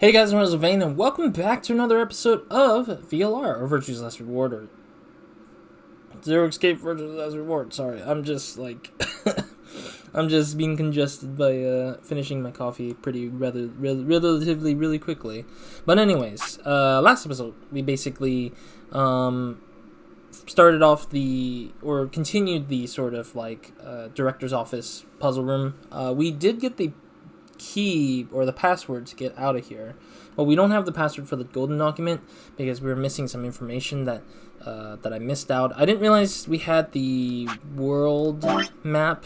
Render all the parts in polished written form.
Hey guys, I'm RozaldVane, and welcome back to another episode of VLR, or Virtue's Last Reward, or Zero Escape Virtue's Last Reward. Sorry, I'm just like, I'm just being congested by finishing my coffee relatively really quickly. But anyways, last episode we basically started off or continued the sort of like director's office puzzle room. We did get the key or the password to get out of here, but we don't have the password for the golden document because we were missing some information that I missed out. I didn't realize we had the world map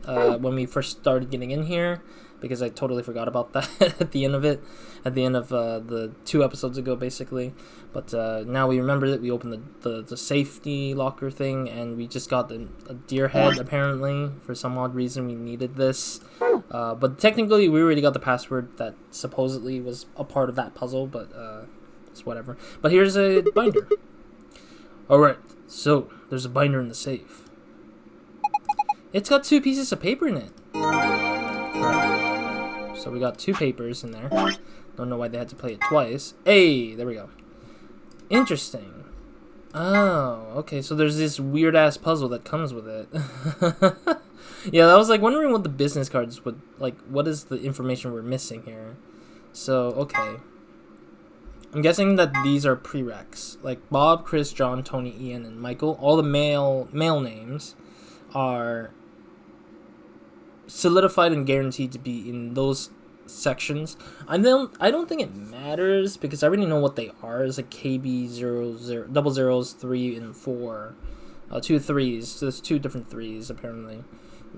when we first started getting in here, because I totally forgot about that at the end of the 2 episodes ago, basically. But now we remember that we opened the safety locker thing, and we just got a deer head, apparently. For some odd reason, we needed this. But technically, we already got the password that supposedly was a part of that puzzle, but it's whatever. But here's a binder. Alright, so there's a binder in the safe. It's got 2 pieces of paper in it. Right. So we got 2 papers in there. Don't know why they had to play it twice. Hey, there we go. Interesting. Oh, okay, so there's this weird-ass puzzle that comes with it. Yeah, I was like wondering what the business cards would, like, what is the information we're missing here? So, okay. I'm guessing that these are prereqs. Like Bob, Chris, John, Tony, Ian, and Michael. All the male names are solidified and guaranteed to be in those sections. I don't think it matters because I already know what they are. It's like KB 00, 3 and 4, 2 3s. So there's 2 different 3s apparently.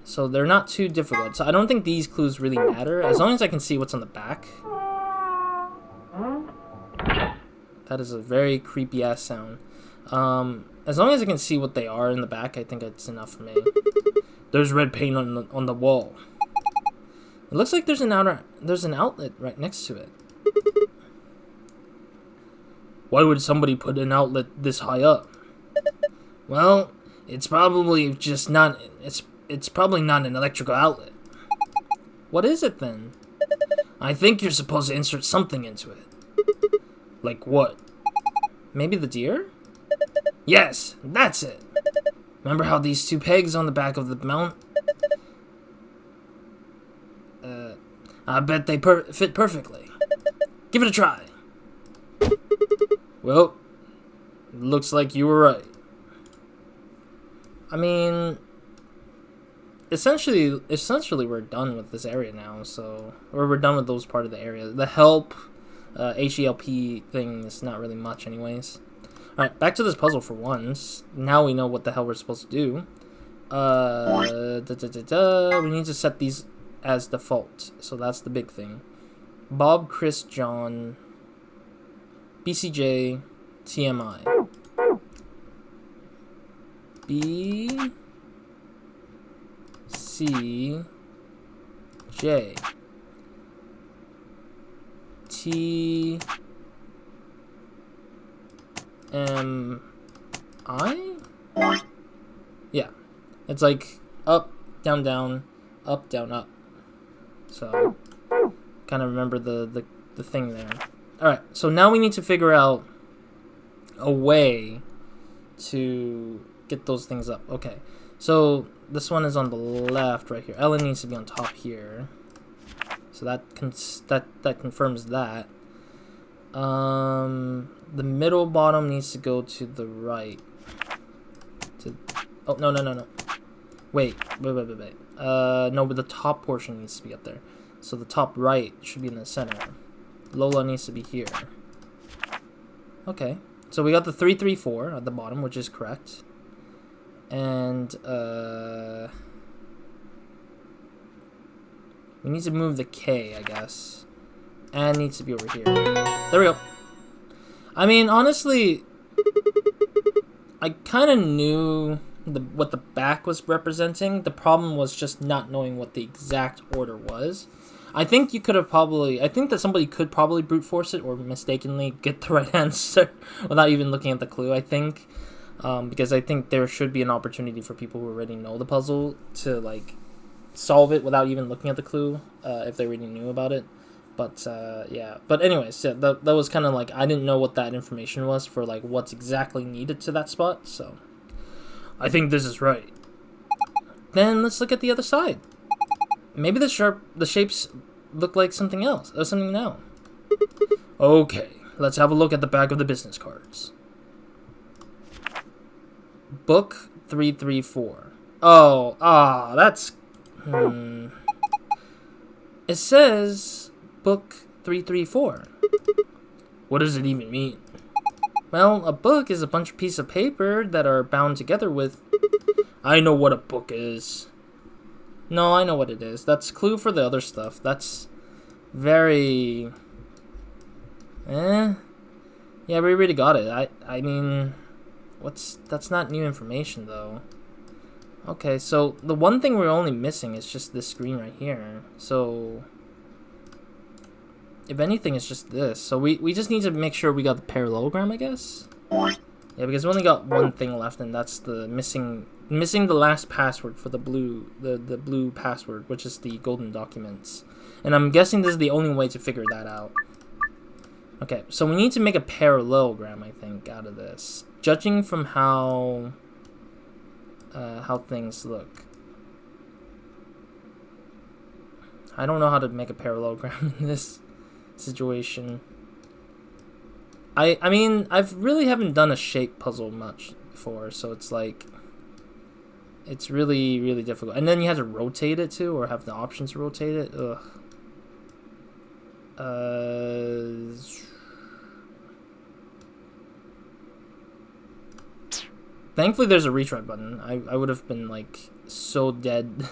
So they're not too difficult. So I don't think these clues really matter as long as I can see what's on the back. That is a very creepy ass sound. As long as I can see what they are in the back, I think it's enough for me. There's red paint on the wall. It looks like there's an outlet right next to it. Why would somebody put an outlet this high up? Well, it's probably just not. It's probably not an electrical outlet. What is it then? I think you're supposed to insert something into it. Like what? Maybe the deer? Yes, that's it. Remember how these 2 pegs on the back of the mount? I bet they fit perfectly. Give it a try. Well, looks like you were right. I mean, essentially we're done with this area now, or we're done with those part of the area. The help, H-E-L-P thing is not really much anyways. Alright, back to this puzzle for once. Now we know what the hell we're supposed to do. We need to set these as default, so that's the big thing. Bob, Chris, John, BCJ, TMI. B, C, J, T, M, I? Yeah. It's like up, down, down, up, down, up. So, kind of remember the thing there. Alright, so now we need to figure out a way to get those things up. Okay, so this one is on the left right here. Ellen needs to be on top here. So that confirms that. The middle bottom needs to go to the right. Oh, no. Wait. No, but the top portion needs to be up there. So the top right should be in the center. Lola needs to be here. Okay. So we got the 3 3 4 at the bottom, which is correct. And we need to move the K, I guess. And needs to be over here. There we go. I mean, honestly, I kind of knew what the back was representing. The problem was just not knowing what the exact order was. I think that somebody could probably brute force it or mistakenly get the right answer without even looking at the clue, I think. Because I think there should be an opportunity for people who already know the puzzle to, like, solve it without even looking at the clue, if they already knew about it. But yeah. But anyways, yeah, that was kind of like I didn't know what that information was for like what's exactly needed to that spot. So I think this is right. Then let's look at the other side. Maybe the shapes look like something else or something now. Okay, let's have a look at the back of the business cards. Book 334. Oh, that's It says book 334. What does it even mean? Well, a book is a bunch of pieces of paper that are bound together with... I know what a book is. No, I know what it is. That's clue for the other stuff. That's very... Yeah, we already got it. I mean... That's not new information, though. Okay, so the one thing we're only missing is just this screen right here. So... if anything, it's just this. So we just need to make sure we got the parallelogram, I guess? Yeah, because we only got one thing left, and that's the missing the last password for the blue password, which is the golden documents. And I'm guessing this is the only way to figure that out. Okay, so we need to make a parallelogram, I think, out of this. Judging from how things look. I don't know how to make a parallelogram in this situation. I mean, I've really haven't done a shape puzzle much before, so it's like it's really, really difficult. And then you have to rotate it too, or have the option to rotate it. Ugh. Thankfully there's a retry button. I would have been like so dead.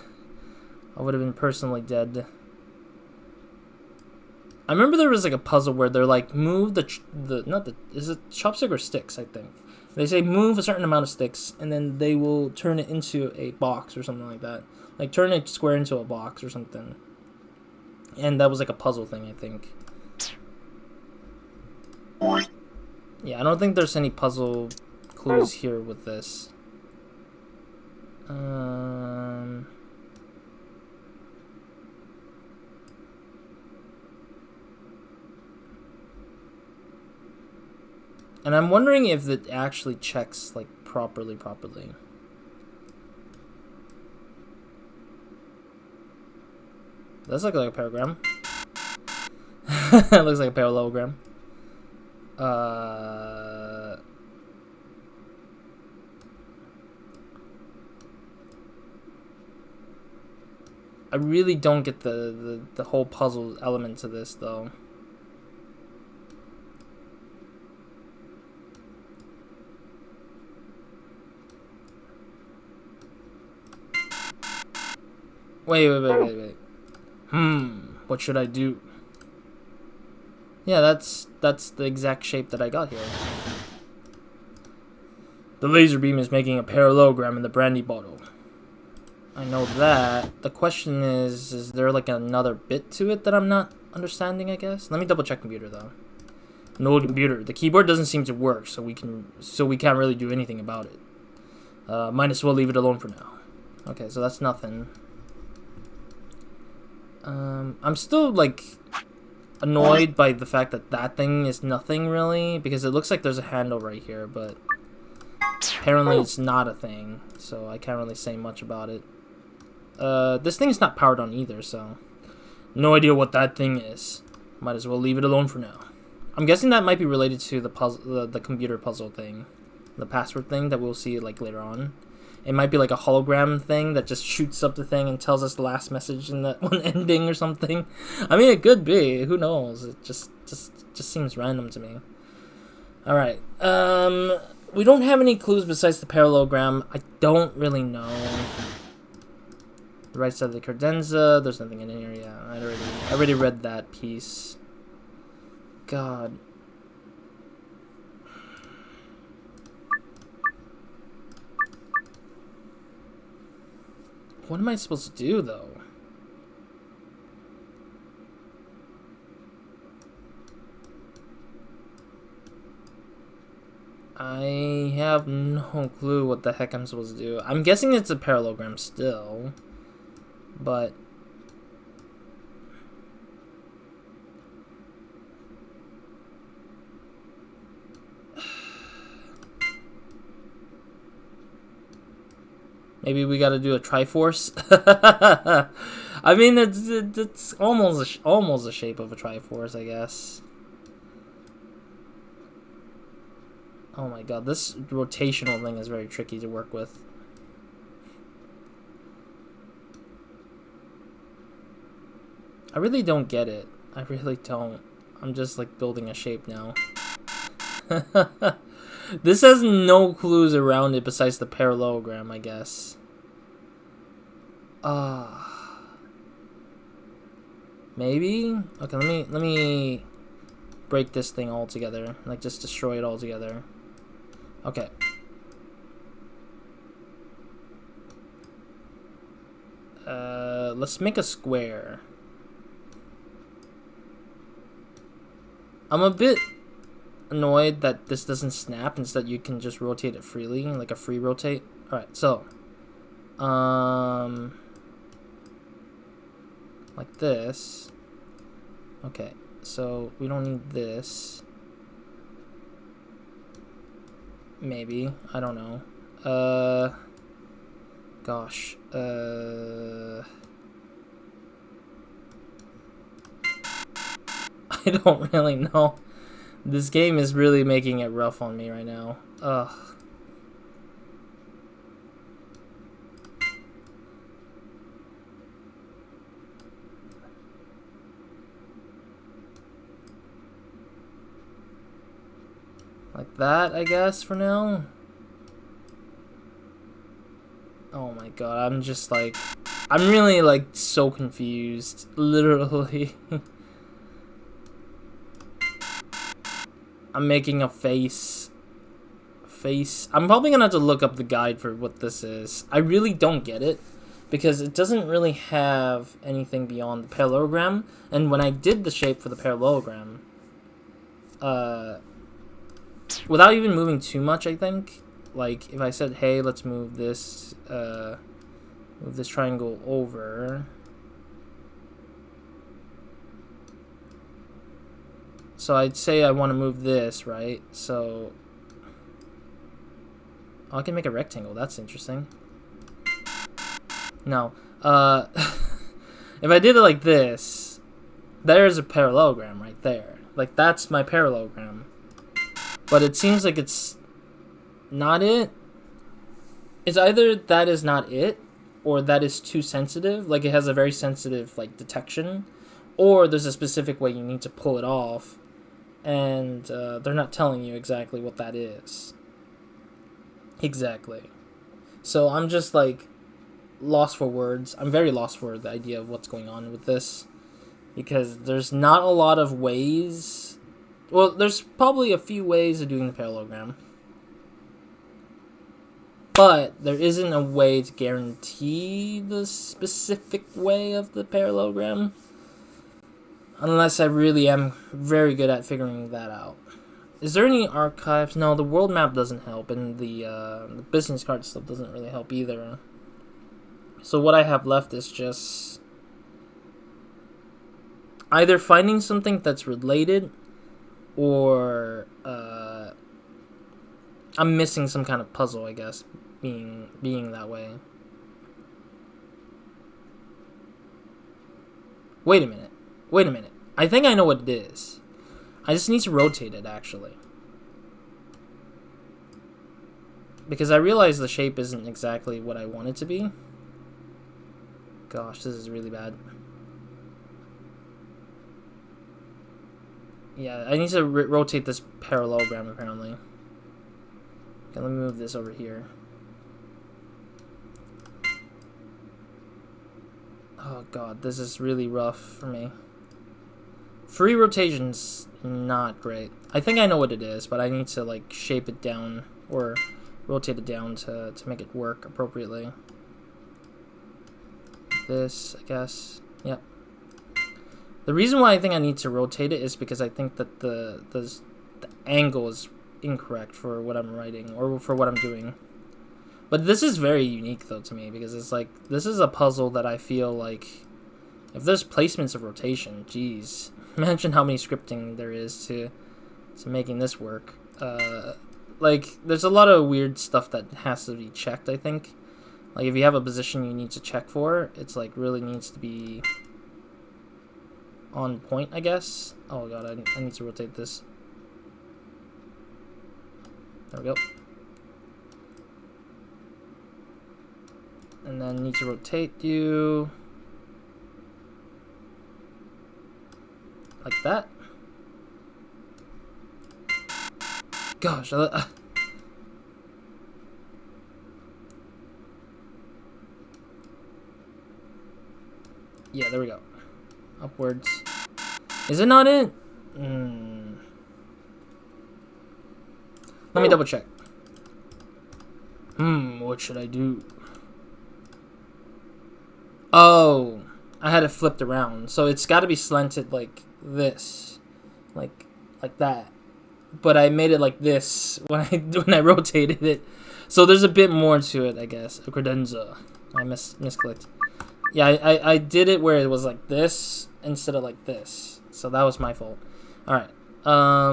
I would have been personally dead. I remember there was like a puzzle where they're like move is it chopstick or sticks, I think. They say move a certain amount of sticks and then they will turn it into a box or something like that. Like turn a square into a box or something. And that was like a puzzle thing, I think. Yeah, I don't think there's any puzzle clues here with this. And I'm wondering if it actually checks like properly. Does look like a paragram. It looks like a parallelogram. I really don't get the whole puzzle element to this though. Wait. What should I do? Yeah, that's the exact shape that I got here. The laser beam is making a parallelogram in the brandy bottle. I know that. The question is there like another bit to it that I'm not understanding, I guess? Let me double check computer though. No computer. The keyboard doesn't seem to work, so we can't really do anything about it. Might as well leave it alone for now. Okay, so that's nothing. I'm still like annoyed by the fact that thing is nothing really, because it looks like there's a handle right here, but apparently it's not a thing, so I can't really say much about it. This thing's not powered on either, so no idea what that thing is. Might as well leave it alone for now. I'm guessing that might be related to the puzzle, the computer puzzle thing, the password thing that we'll see like later on. It might be like a hologram thing that just shoots up the thing and tells us the last message in that one ending or something. I mean, it could be. Who knows? It just seems random to me. All right. We don't have any clues besides the parallelogram. I don't really know. The right side of the credenza. There's nothing in here. Yeah, I already read that piece. God. What am I supposed to do, though? I have no clue what the heck I'm supposed to do. I'm guessing it's a parallelogram still, but Maybe we got to do a Triforce. I mean, it's almost the shape of a Triforce, I guess. Oh my god, this rotational thing is very tricky to work with. I really don't get it. I really don't. I'm just like building a shape now. This has no clues around it besides the parallelogram, I guess. Maybe? Okay, let me break this thing all together. Like, just destroy it all together. Okay. Let's make a square. I'm a bit annoyed that this doesn't snap, instead you can just rotate it freely, like a free rotate. Alright, so like this. Okay, so we don't need this. Maybe, I don't know. Gosh. I don't really know. This game is really making it rough on me right now. Ugh. Like that, I guess, for now. Oh my god, I'm just like... I'm really, like, so confused. Literally. I'm making a face. I'm probably gonna have to look up the guide for what this is. I really don't get it, because it doesn't really have anything beyond the parallelogram. And when I did the shape for the parallelogram, without even moving too much, I think, like, if I said, hey, let's move this triangle over. So I'd say I want to move this, right? So I can make a rectangle. That's interesting. No. If I did it like this, there's a parallelogram right there. Like, that's my parallelogram. But it seems like it's not it. It's either that is not it, or that is too sensitive. Like, it has a very sensitive, like, detection. Or there's a specific way you need to pull it off. And they're not telling you exactly what that is. Exactly. So I'm just, like, lost for words. I'm very lost for the idea of what's going on with this. Because there's not a lot of ways. Well, there's probably a few ways of doing the parallelogram. But there isn't a way to guarantee the specific way of the parallelogram. Unless I really am very good at figuring that out. Is there any archives? No, the world map doesn't help, and the business card stuff doesn't really help either. So what I have left is just either finding something that's related, or I'm missing some kind of puzzle, I guess, being that way. Wait a minute. I think I know what it is. I just need to rotate it, actually. Because I realize the shape isn't exactly what I want it to be. Gosh, this is really bad. Yeah, I need to rotate this parallelogram, apparently. Okay, let me move this over here. Oh god, this is really rough for me. Free rotation's not great. I think I know what it is, but I need to, like, shape it down, or rotate it down to make it work appropriately. This, I guess. Yep. The reason why I think I need to rotate it is because I think that the angle is incorrect for what I'm writing, or for what I'm doing. But this is very unique, though, to me, because it's like, this is a puzzle that I feel like, if there's placements of rotation, geez. Imagine how many scripting there is to making this work. Like, there's a lot of weird stuff that has to be checked, I think. Like if you have a position you need to check for, it's like really needs to be on point, I guess. Oh god, I need to rotate this. There we go. And then need to rotate you like that. Gosh, yeah, there we go. Upwards. Is it not in? Let me double check. What should I do? Oh, I had it flipped around. So it's got to be slanted like this. Like that. But I made it like this when I rotated it. So there's a bit more to it, I guess. A credenza. I misclicked. Yeah, I did it where it was like this instead of like this. So that was my fault. Alright. I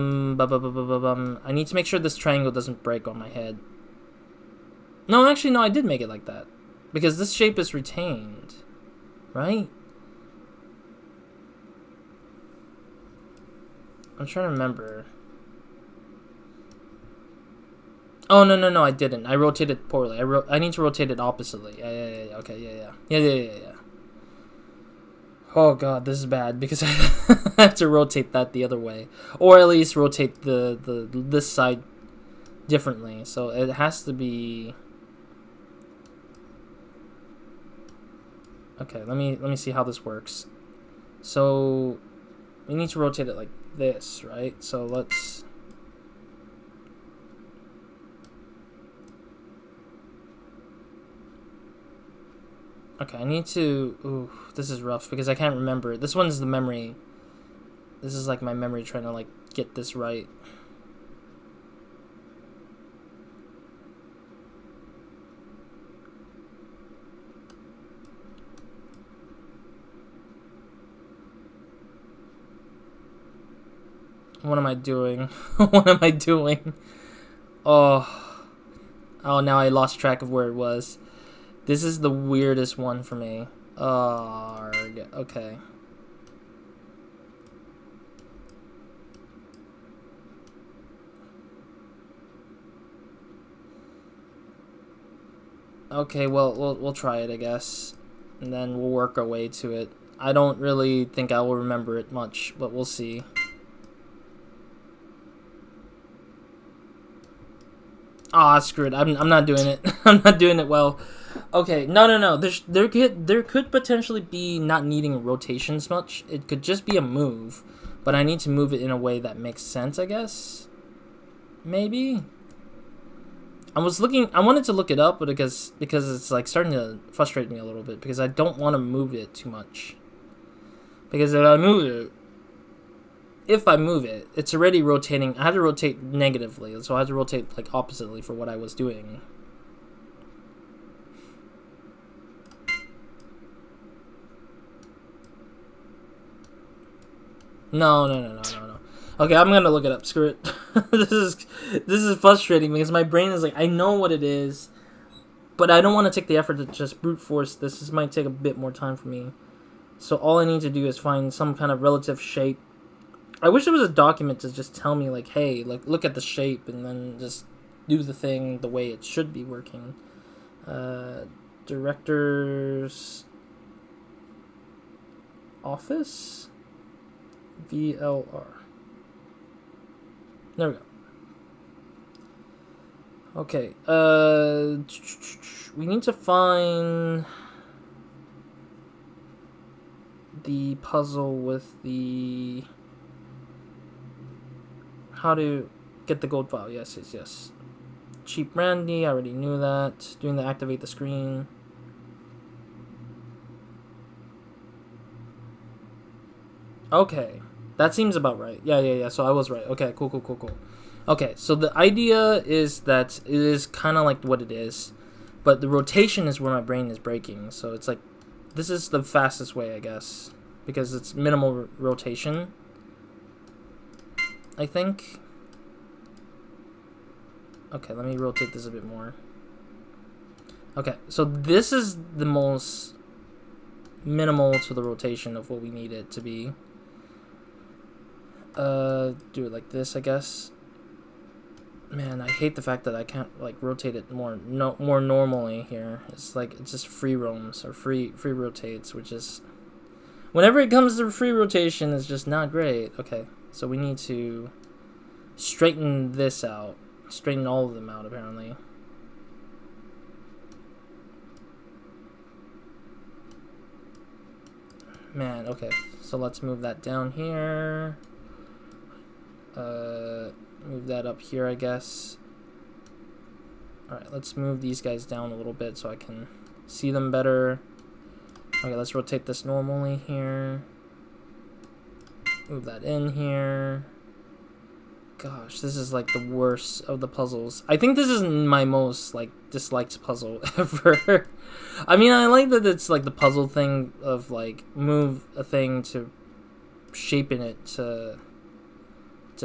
need to make sure this triangle doesn't break on my head. No, actually, no, I did make it like that. Because this shape is retained. Right? I'm trying to remember. Oh, no, I didn't. I rotated poorly. I need to rotate it oppositely. Yeah, okay, yeah. Oh god, this is bad because I have to rotate that the other way, or at least rotate this side differently. So it has to be. Okay, let me see how this works. So we need to rotate it like this, right? So let's. Okay, I need to... Ooh, this is rough because I can't remember. This one's the memory. This is like my memory trying to like get this right. What am I doing? What am I doing? Oh, now I lost track of where it was. This is the weirdest one for me. Okay. Okay, well, we'll try it, I guess. And then we'll work our way to it. I don't really think I will remember it much, but we'll see. Ah, screw it. I'm not doing it. I'm not doing it well. Okay, no. There could potentially be not needing rotations much. It could just be a move, but I need to move it in a way that makes sense, I guess. Maybe. I wanted to look it up, but because it's like starting to frustrate me a little bit because I don't want to move it too much. Because if I move it, it's already rotating. I had to rotate negatively, so I had to rotate like oppositely for what I was doing. No. Okay, I'm gonna look it up. Screw it. This is frustrating because my brain is like, I know what it is, but I don't want to take the effort to just brute force this. This might take a bit more time for me. So all I need to do is find some kind of relative shape. I wish there was a document to just tell me like, hey, like look at the shape and then just do the thing the way it should be working. Director's office? VLR. There we go. Okay, we need to find the puzzle with the how to get the gold file. Yes. Cheap brandy, I already knew that. Doing the activate the screen. Okay, that seems about right. Yeah. So I was right. Okay, cool. Okay, so the idea is that it is kind of like what it is, but the rotation is where my brain is breaking. So it's like, this is the fastest way, I guess, because it's minimal rotation, I think. Okay, let me rotate this a bit more. Okay, so this is the most minimal to the rotation of what we need it to be. Do it like this, I guess. Man, I hate the fact that I can't like rotate it more normally here. It's like it's just free roams or free rotates, which is whenever it comes to free rotation, it's just not great. Okay, so we need to straighten this out, straighten all of them out apparently. Man, okay, so let's move that down here. Move that up here, I guess. Alright, let's move these guys down a little bit so I can see them better. Okay, let's rotate this normally here. Move that in here. Gosh, this is like the worst of the puzzles. I think this is my most like disliked puzzle ever. I mean, I like that it's like the puzzle thing of like move a thing to shape in it to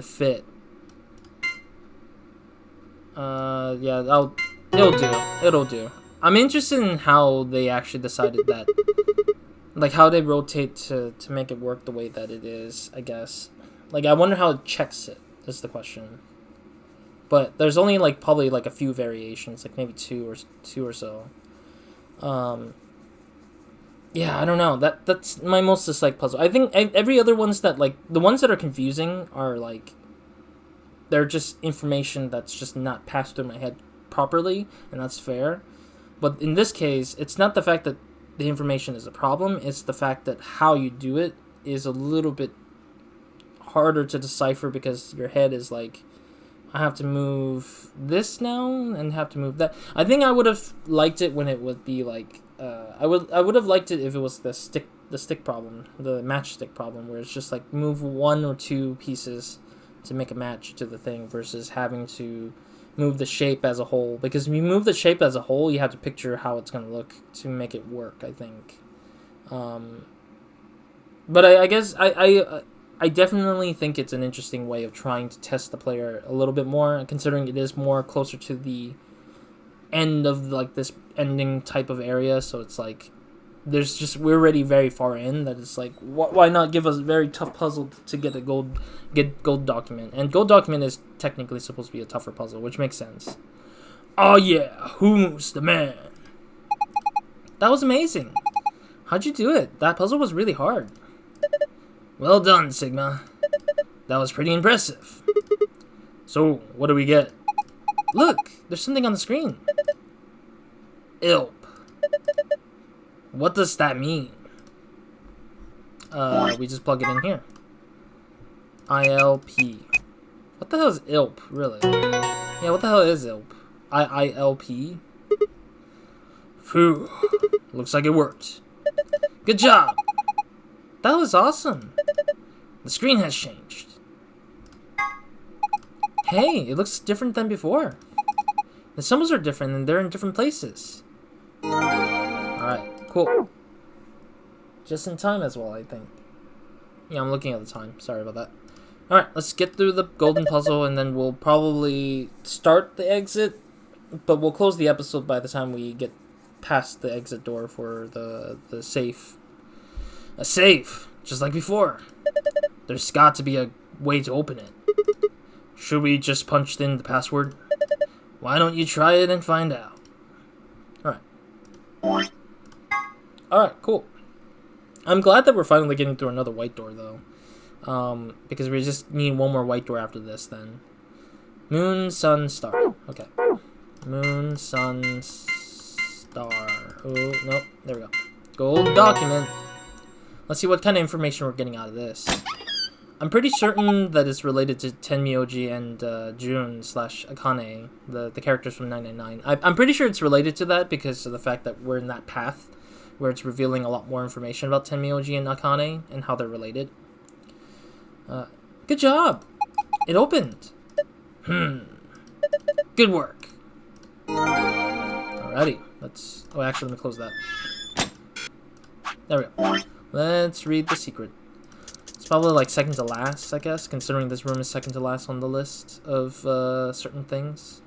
fit. Yeah, it'll do. I'm interested in how they actually decided that, like how they rotate to make it work the way that it is, I guess. Like, I wonder how it checks it, is the question. But there's only like probably like a few variations, like maybe two or so. Yeah, I don't know. That's my most disliked puzzle. I think every other ones that like the ones that are confusing are like they're just information that's just not passed through my head properly, and that's fair. But in this case, it's not the fact that the information is a problem, it's the fact that how you do it is a little bit harder to decipher because your head is like, I have to move this now and have to move that. I think I would have liked it when it would be like I would have liked it if it was the stick problem, the matchstick problem, where it's just like move one or two pieces to make a match to the thing versus having to move the shape as a whole. Because if you move the shape as a whole, you have to picture how it's going to look to make it work, I think. But I guess I definitely think it's an interesting way of trying to test the player a little bit more, considering it is more closer to the end of like this ending type of area. So it's like we're already very far in that it's like why not give us a very tough puzzle to get a gold document, and gold document is technically supposed to be a tougher puzzle, which makes sense. Oh yeah, who's the man? That was amazing. How'd you do it? That puzzle was really hard. Well done, Sigma. That was pretty impressive. So what do we get? Look, there's something on the screen. ILP. What does that mean? We just plug it in here. ILP. What the hell is ILP, really? Yeah, what the hell is ILP? ILP? Phew. Looks like it worked. Good job. That was awesome. The screen has changed. Hey, it looks different than before. The symbols are different and they're in different places. Alright, cool. Just in time as well, I think. Yeah, I'm looking at the time. Sorry about that. Alright, let's get through the golden puzzle and then we'll probably start the exit, but we'll close the episode by the time we get past the exit door for the safe. A safe, just like before. There's got to be a way to open it. Should we just punch in the password? Why don't you try it and find out? Alright. Alright, cool. I'm glad that we're finally getting through another white door, though. Because we just need one more white door after this, then. Moon, sun, star. Okay. Moon, sun, star. Oh, nope. There we go. Gold document. Let's see what kind of information we're getting out of this. I'm pretty certain that it's related to Tenmyouji and Jun / Akane, the characters from 999. I'm pretty sure it's related to that because of the fact that we're in that path where it's revealing a lot more information about Tenmyouji and Akane and how they're related. Good job! It opened! Good work! Alrighty, let's... Oh, actually, let me close that. There we go. Let's read the secret. It's probably like second to last, I guess, considering this room is second to last on the list of certain things.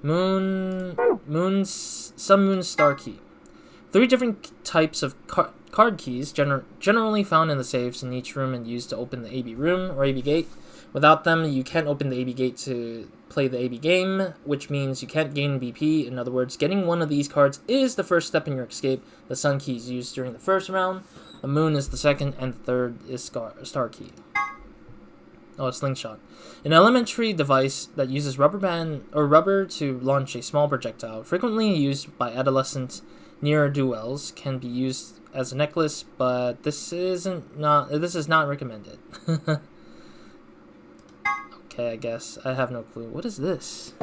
Sun Moon Star Key. 3 different types of card keys, generally found in the safes in each room and used to open the AB room or AB gate. Without them, you can't open the AB gate to play the AB game, which means you can't gain BP. In other words, getting one of these cards is the first step in your escape. The Sun Key is used during the first round, the Moon is the second, and the third is Star Key. Oh, a slingshot. An elementary device that uses rubber to launch a small projectile, frequently used by adolescent ne'er-do-wells, can be used as a necklace, but this is not recommended. Okay, I guess I have no clue. What is this?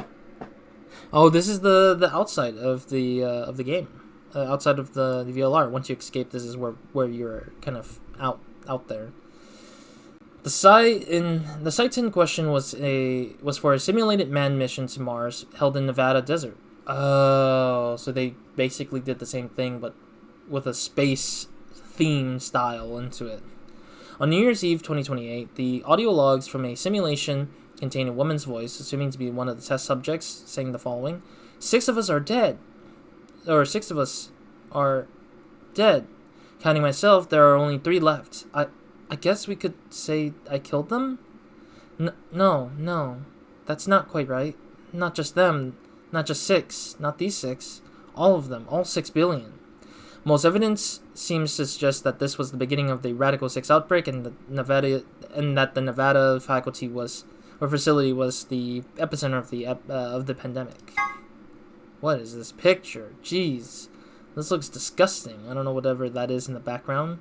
Oh, this is the outside of the game, outside of the VLR. Once you escape, this is where you're kind of out there. The site in question was for a simulated manned mission to Mars held in Nevada desert. Oh, so they basically did the same thing, but with a space theme style into it. On New Year's Eve 2028, the audio logs from a simulation contain a woman's voice, assuming to be one of the test subjects, saying the following: 6 of us are dead. Or 6 of us are dead. Counting myself, there are only 3 left. I guess we could say I killed them? No. That's not quite right. Not just them. Not just 6. Not these 6. All of them. All 6 billion. Most evidence seems to suggest that this was the beginning of the Radical 6 outbreak, and that the Nevada facility was the epicenter of the pandemic. What is this picture? Jeez, this looks disgusting. I don't know whatever that is in the background.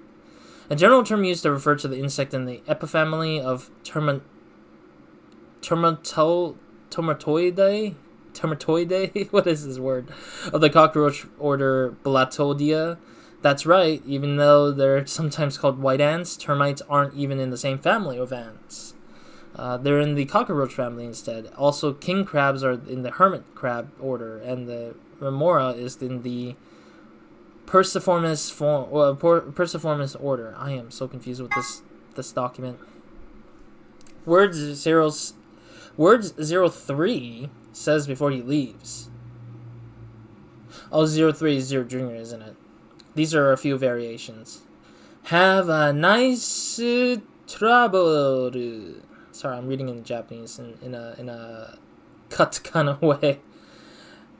A general term used to refer to the insect in the epifamily of Termitoidae. What is this word? Of the cockroach order Blattodia. That's right, even though they're sometimes called white ants, termites aren't even in the same family of ants. They're in the cockroach family instead. Also, king crabs are in the hermit crab order, and the remora is in the Perciformis order. I am so confused with this document. Word 03 says before he leaves. Oh, 03 is Zero Junior, isn't it? These are a few variations. Have a nice trouble. Sorry, I'm reading in Japanese in a cut kind of way.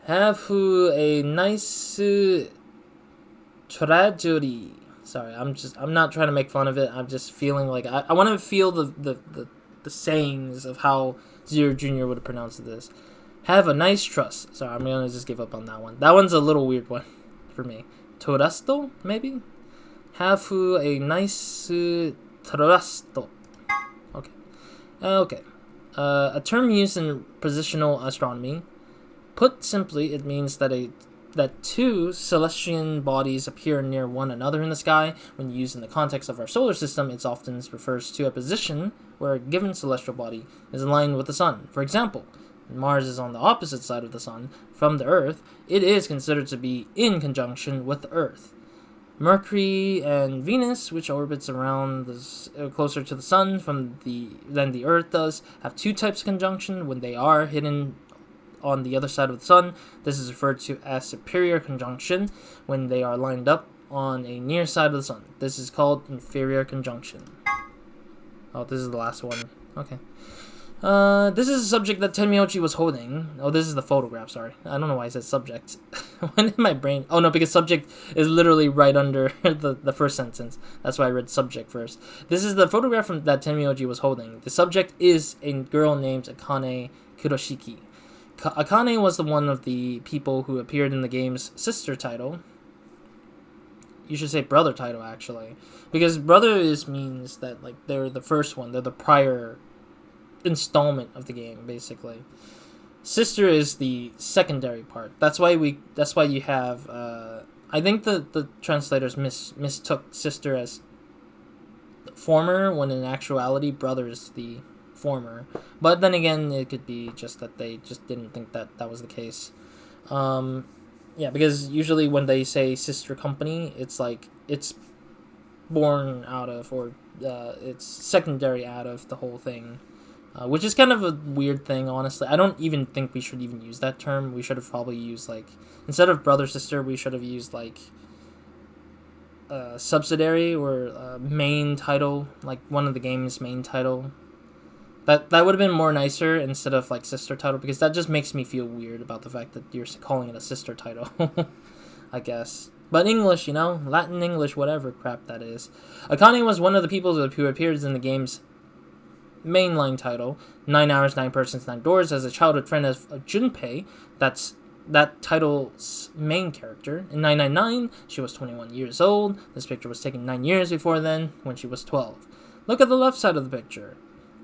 Have a nice tragedy. Sorry, I'm not trying to make fun of it. I'm just feeling like I want to feel the sayings of how Zero Junior would have pronounced this. Have a nice trust. Sorry, I'm gonna just give up on that one. That one's a little weird one for me. Torasto, maybe? Have a nice torasto. Okay. A term used in positional astronomy. Put simply, it means that 2 celestial bodies appear near one another in the sky. When used in the context of our solar system, it often refers to a position where a given celestial body is aligned with the sun. For example, when Mars is on the opposite side of the sun from the Earth, it is considered to be in conjunction with the Earth. Mercury and Venus, which orbits around closer to the sun than the Earth does, have 2 types of conjunction. When they are hidden on the other side of the sun, this is referred to as superior conjunction. When they are lined up on a near side of the sun, this is called inferior conjunction. Oh, this is the last one. Okay. This is a subject that Tenmyouji was holding. Oh, this is the photograph, sorry. I don't know why I said subject. When in my brain... Oh, no, because subject is literally right under the first sentence. That's why I read subject first. This is the photograph that Tenmyouji was holding. The subject is a girl named Akane Kuroshiki. Akane was one of the people who appeared in the game's sister title. You should say brother title, actually. Because brother means that like they're the first one. They're the prior installment of the game, basically. Sister is the secondary part. That's why you have I think the translators mistook sister as former, when in actuality brother is the former. But then again, it could be just that they just didn't think that was the case. Yeah, because usually when they say sister company, it's like it's born out of, or it's secondary out of the whole thing. which is kind of a weird thing, honestly. I don't even think we should even use that term. We should have probably used, like, instead of brother sister, we should have used, like, subsidiary or main title, like one of the game's main title. That would have been more nicer instead of, like, sister title, because that just makes me feel weird about the fact that you're calling it a sister title, I guess. But English, you know, Latin, English, whatever crap that is. Akane was one of the people who appears in the game's mainline title, 9 Hours, 9 Persons, 9 Doors, as a childhood friend of Junpei. That's that title's main character. In 999, she was 21 years old. This picture was taken 9 years before then, when she was 12. Look at the left side of the picture.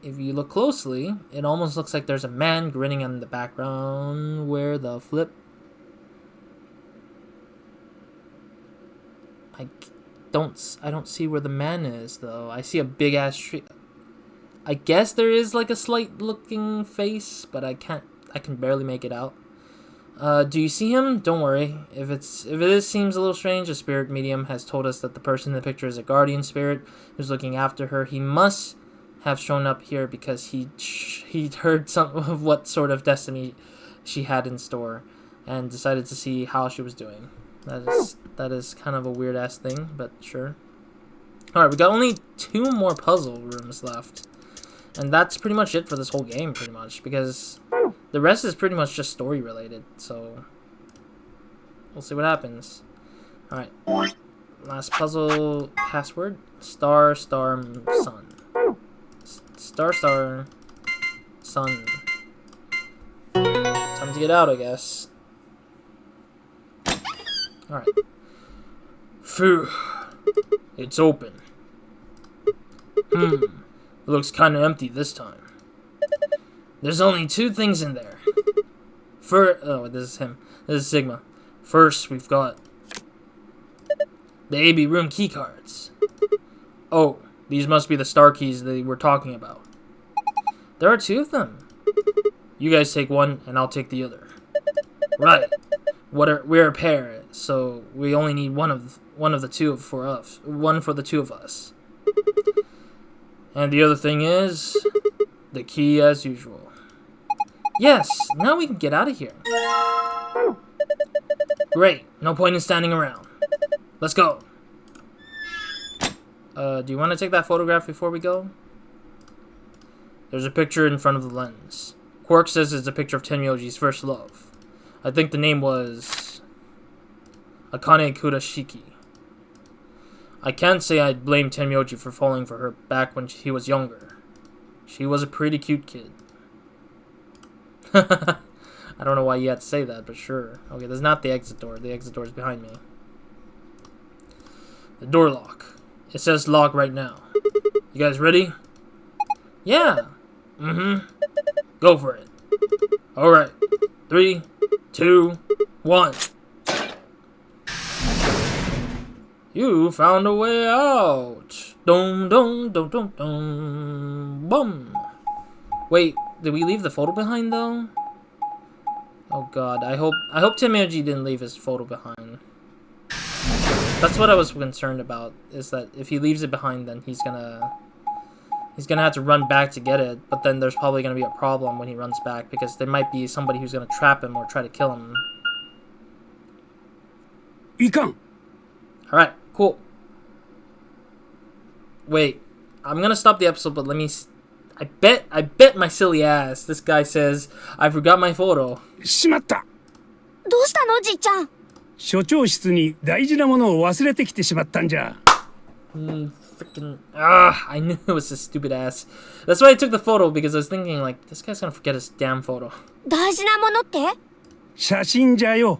If you look closely, it almost looks like there's a man grinning in the background. Where the flip? I don't see where the man is, though. I see a big ass tree. I guess there is, like, a slight looking face, but I can barely make it out. Do you see him? Don't worry. If it seems a little strange, a spirit medium has told us that the person in the picture is a guardian spirit who's looking after her. He must have shown up here because he heard some of what sort of destiny she had in store and decided to see how she was doing. That is kind of a weird ass thing, but sure. Alright, we got only 2 more puzzle rooms left. And that's pretty much it for this whole game, pretty much, because the rest is pretty much just story related, so we'll see what happens. Alright, last puzzle password, star, star, sun. Star, star, sun. Time to get out, I guess. Alright. Phew. It's open. It looks kinda empty this time. There's only 2 things in there. Oh, this is him. This is Sigma. First, we've got the AB room keycards. Oh, these must be the star keys they were talking about. There are 2 of them. You guys take one, and I'll take the other. Right. We're a pair, so we only need one of the 2 for us. One for the 2 of us. And the other thing is the key as usual. Yes, now we can get out of here. Great, no point in standing around. Let's go. Do you want to take that photograph before we go? There's a picture in front of the lens. Quark says it's a picture of Tenmyouji's first love. I think the name was Akane Kurashiki. I can't say I'd blame Tenmyouji for falling for her back when he was younger. She was a pretty cute kid. I don't know why you had to say that, but sure. Okay, there's not the exit door. The exit door is behind me. The door lock. It says lock right now. You guys ready? Yeah. Go for it. Alright. 3, 2, 1. You found a way out. Dum dum dum dum dum. Bum. Wait, did we leave the photo behind though? Oh god, I hope Tenmyouji didn't leave his photo behind. That's what I was concerned about, is that if he leaves it behind, then he's gonna have to run back to get it, but then there's probably gonna be a problem when he runs back, because there might be somebody who's gonna trap him or try to kill him. Alright, cool. Wait, I'm gonna stop the episode, but let me... I bet my silly ass, this guy says, I forgot my photo. しまった。どうしたの、じいちゃん。所長室に大事なものを忘れてきてしまったんじゃ。Freaking... I knew it was this stupid ass. That's why I took the photo, because I was thinking, like, this guy's gonna forget his damn photo. 大事なものって？写真じゃよ。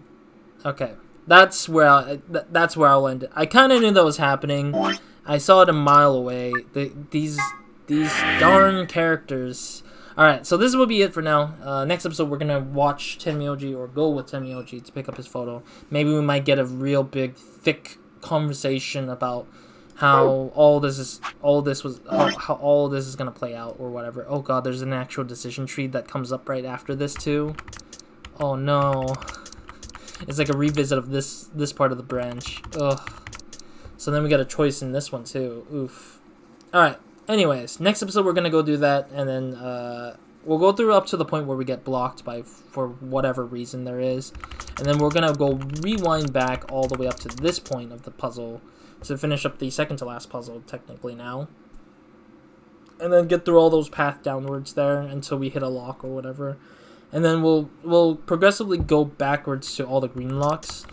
Okay, that's where I'll end it. I kind of knew that was happening. I saw it a mile away. These darn characters. Alright, so this will be it for now. Next episode, we're gonna watch Tenmyouji, or go with Tenmyouji to pick up his photo. Maybe we might get a real big, thick conversation about how all this is gonna play out, or whatever. Oh god, there's an actual decision tree that comes up right after this too. Oh no. It's like a revisit of this part of the branch. Ugh. So then we got a choice in this one too. Oof. Alright. Anyways, next episode we're gonna go do that, and then we'll go through up to the point where we get blocked for whatever reason there is, and then we're gonna go rewind back all the way up to this point of the puzzle to finish up the second to last puzzle technically now, and then get through all those paths downwards there until we hit a lock or whatever, and then we'll progressively go backwards to all the green locks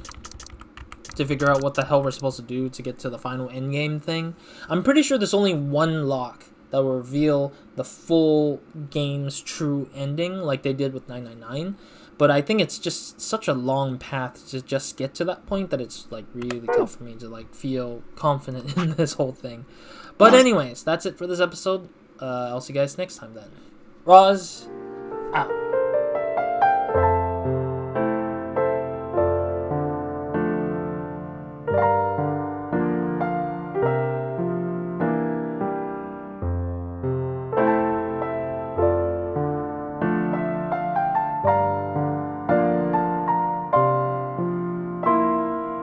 to figure out what the hell we're supposed to do to get to the final endgame thing. I'm pretty sure there's only one lock that will reveal the full game's true ending, like they did with 999. But I think it's just such a long path to just get to that point that it's like really tough for me to like feel confident in this whole thing. But anyways, that's it for this episode. I'll see you guys next time then. Roz, out.